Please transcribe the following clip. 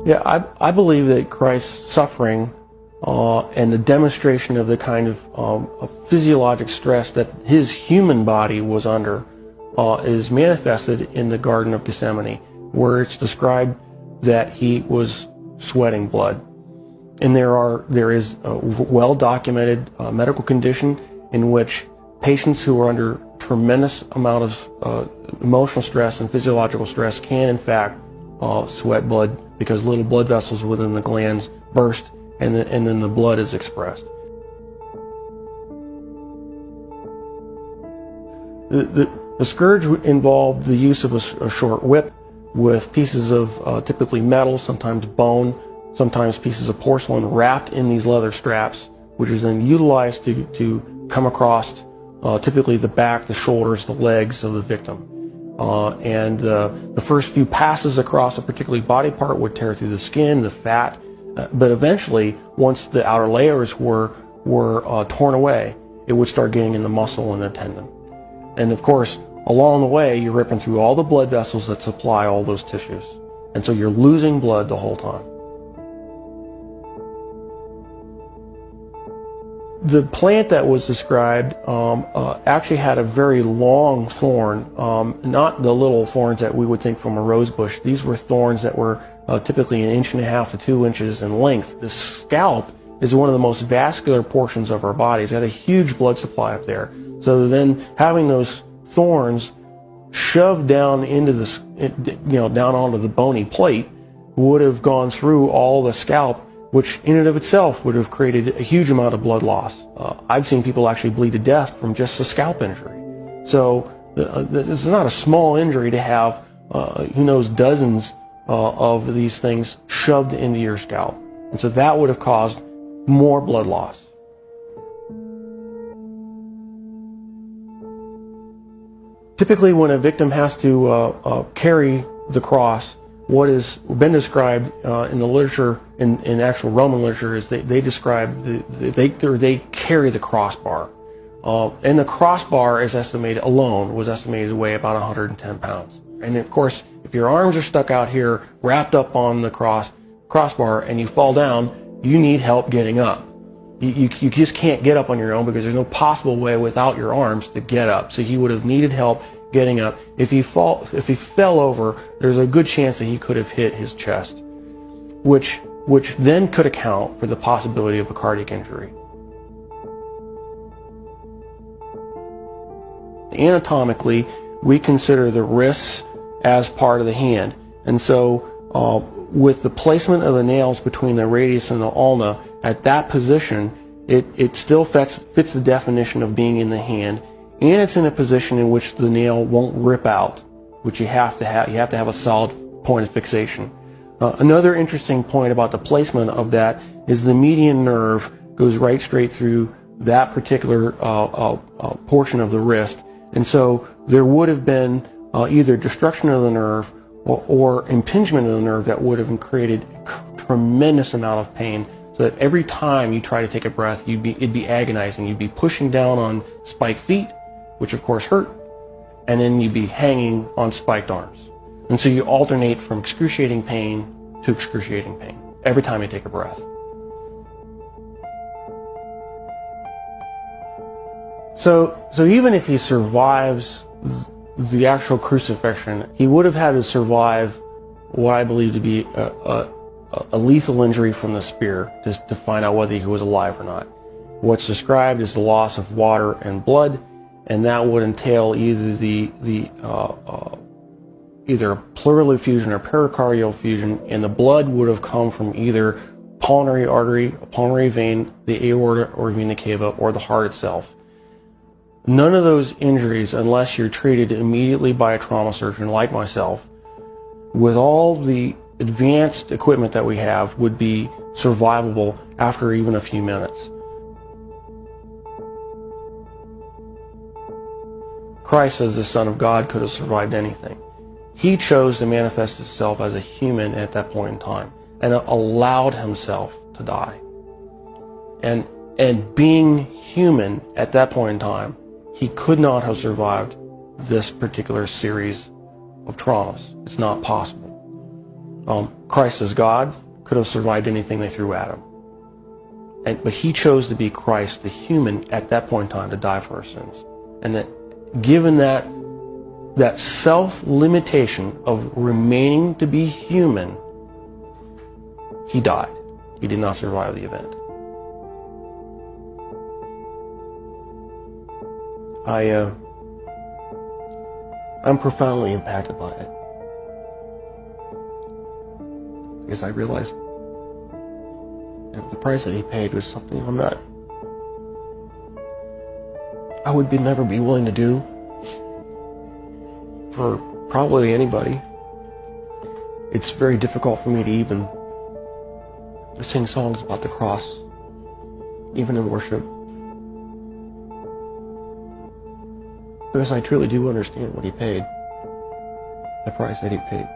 Yeah, I believe that Christ's suffering and the demonstration of the kind of physiologic stress that his human body was under is manifested in the Garden of Gethsemane, where it's described that he was sweating blood. And there is a well-documented medical condition in which patients who are under tremendous amount of emotional stress and physiological stress can in fact sweat blood, because little blood vessels within the glands burst and then the blood is expressed. The scourge involved the use of a short whip with pieces of typically metal, sometimes bone, sometimes pieces of porcelain wrapped in these leather straps, which is then utilized to come across typically the back, the shoulders, the legs of the victim. And the first few passes across a particular body part would tear through the skin, the fat, but eventually, once the outer layers were torn away, it would start getting in the muscle and the tendon. And of course, along the way, you're ripping through all the blood vessels that supply all those tissues. And so you're losing blood the whole time. The plant that was described actually had a very long thorn, not the little thorns that we would think from a rose bush. These were thorns that were typically 1.5 to 2 inches in length. The scalp is one of the most vascular portions of our bodies. It had a huge blood supply up there. So then having those thorns shoved down into down onto the bony plate would have gone through all the scalp, which in and of itself would have created a huge amount of blood loss. I've seen people actually bleed to death from just a scalp injury. So this is not a small injury to have, who knows, dozens of these things shoved into your scalp. And so that would have caused more blood loss. Typically when a victim has to carry the cross, what has been described in the literature, in actual Roman literature, is they describe they carry the crossbar, and the crossbar is estimated alone was estimated to weigh about 110 pounds. And of course, if your arms are stuck out here, wrapped up on the crossbar, and you fall down, you need help getting up. You just can't get up on your own, because there's no possible way without your arms to get up. So he would have needed help getting up. If he fell over, there's a good chance that he could have hit his chest, which then could account for the possibility of a cardiac injury. Anatomically, we consider the wrists as part of the hand, and so with the placement of the nails between the radius and the ulna at that position, it still fits the definition of being in the hand, and it's in a position in which the nail won't rip out, which you have to have a solid point of fixation. Another interesting point about the placement of that is the median nerve goes right straight through that particular portion of the wrist, and so there would have been either destruction of the nerve or impingement of the nerve that would have created a tremendous amount of pain, so that every time you try to take a breath, it'd be agonizing. You'd be pushing down on spiked feet, which of course hurt, and then you'd be hanging on spiked arms. And so you alternate from excruciating pain to excruciating pain every time you take a breath. So even if he survives the actual crucifixion, he would have had to survive what I believe to be a lethal injury from the spear, just to find out whether he was alive or not. What's described is the loss of water and blood, and that would entail either either a pleural effusion or pericardial effusion, and the blood would have come from either pulmonary artery, a pulmonary vein, the aorta or vena cava, or the heart itself. None of those injuries, unless you're treated immediately by a trauma surgeon like myself, with all the advanced equipment that we have, would be survivable after even a few minutes. Christ, as the Son of God, could have survived anything. He chose to manifest himself as a human at that point in time, and allowed himself to die. And being human at that point in time, he could not have survived this particular series of traumas. It's not possible. Christ as God could have survived anything they threw at him. But he chose to be Christ, the human, at that point in time to die for our sins. And that given that self-limitation of remaining to be human, he died. He did not survive the event. I'm profoundly impacted by it. Because I realized the price that he paid was something I would never be willing to do for probably anybody. It's very difficult for me to even sing songs about the cross, even in worship, because I truly do understand what he paid, the price that he paid.